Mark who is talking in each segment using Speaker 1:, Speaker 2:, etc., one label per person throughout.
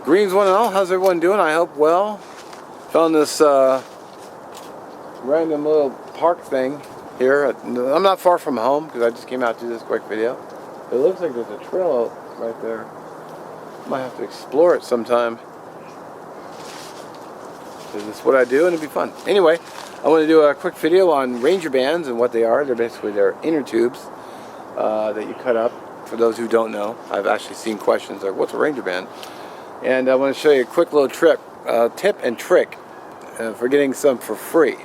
Speaker 1: Greens one and all, how's everyone doing? I hope well. Found this random little park thing here. I'm not far from home because I just came out to do this quick video. It looks like there's a trail right there. Might have to explore it sometime. This is what I do and it'd be fun. Anyway, I want to do a quick video on Ranger bands and what they are. They're basically their inner tubes that you cut up. For those who don't know, I've actually seen questions like, what's a Ranger band? And I want to show you a quick little tip and trick for getting some for free.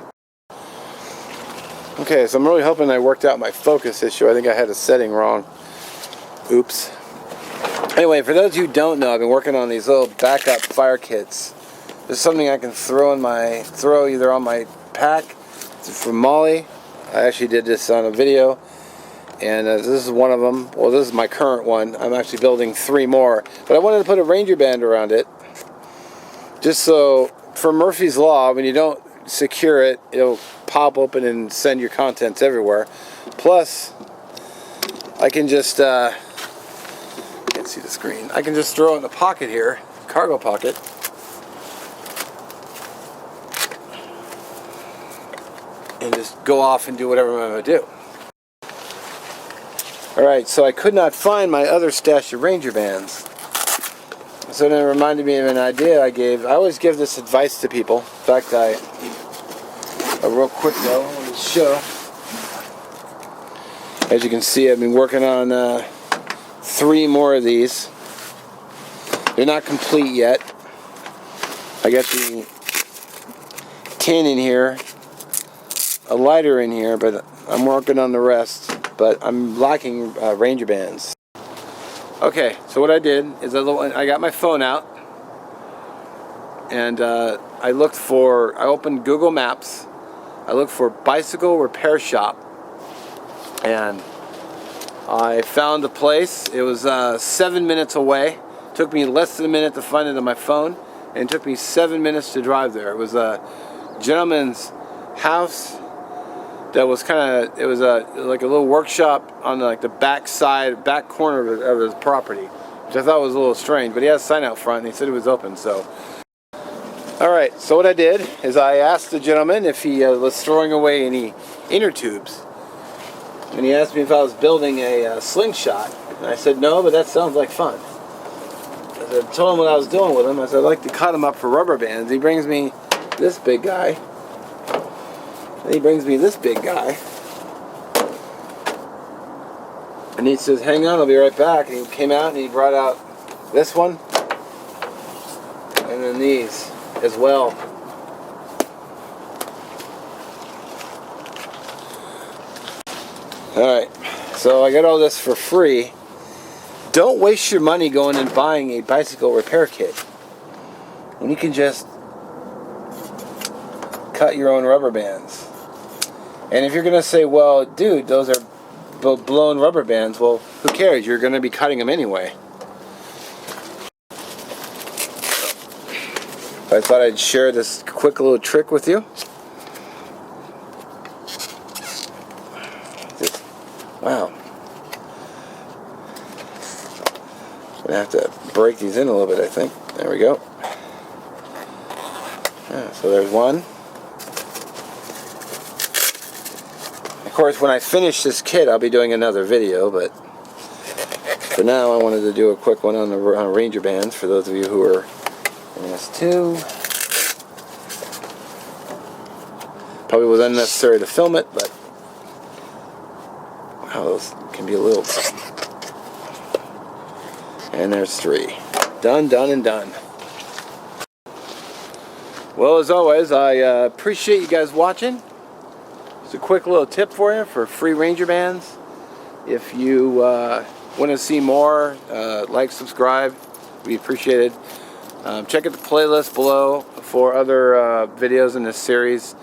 Speaker 1: Okay, so I'm really hoping I worked out my focus issue. I think I had a setting wrong. Oops. Anyway, for those who don't know, I've been working on these little backup fire kits. This is something I can throw either on my pack. From Molly. I actually did this on a video. And this is one of them. Well, this is my current one. I'm actually building 3 more. But I wanted to put a Ranger band around it. Just so, for Murphy's Law, when you don't secure it, it'll pop open and send your contents everywhere. Plus, I can just, can't see the screen. I can just throw it in the pocket here, cargo pocket. And just go off and do whatever I'm going to do. Alright, so I could not find my other stash of Ranger bands. So then it reminded me of an idea I gave. I always give this advice to people. In fact, a real quick though, I want to show. As you can see, I've been working on 3 more of these. They're not complete yet. I got the tin in here, a lighter in here, but I'm working on the rest. But I'm lacking Ranger bands. Okay, so what I did is I got my phone out and I opened Google Maps. I looked for bicycle repair shop and I found a place. It was 7 minutes away. It took me less than a minute to find it on my phone, and it took me 7 minutes to drive there. It was a gentleman's house. That was it was like a little workshop on the back corner of his property, which I thought was a little strange, but he has a sign out front and he said it was open, so. Alright, so what I did is I asked the gentleman if he was throwing away any inner tubes, and he asked me if I was building a slingshot, and I said no, but that sounds like fun. I told him what I was doing with him. I said I'd like to cut him up for rubber bands. He brings me this big guy. And he brings me this big guy. And he says, hang on, I'll be right back. And he came out and he brought out this one. And then these as well. Alright, so I got all this for free. Don't waste your money going and buying a bicycle repair kit when you can just cut your own rubber bands. And if you're going to say, well, dude, those are blown rubber bands, well, who cares? You're going to be cutting them anyway. I thought I'd share this quick little trick with you. Wow. I'm going to have to break these in a little bit, I think. There we go. Yeah, so there's one. Of course, when I finish this kit, I'll be doing another video, but for now, I wanted to do a quick one on the Ranger bands for those of you who are in this too. Probably was unnecessary to film it, but wow, those can be a little. And there's 3. Done, done, and done. Well, as always, I appreciate you guys watching. It's a quick little tip for you for free Ranger bands. If you want to see more, like, subscribe, we appreciate it. Check out the playlist below for other videos in this series.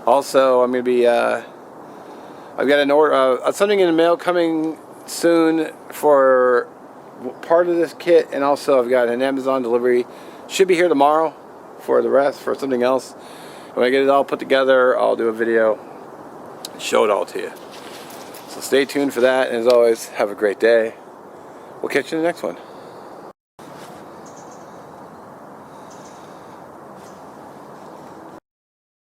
Speaker 1: Also, I'm going to be, I've got an order, something in the mail coming soon for part of this kit, and also I've got an Amazon delivery. Should be here tomorrow for the rest, for something else. When I get it all put together, I'll do a video and show it all to you. So stay tuned for that, and as always, have a great day. We'll catch you in the next one.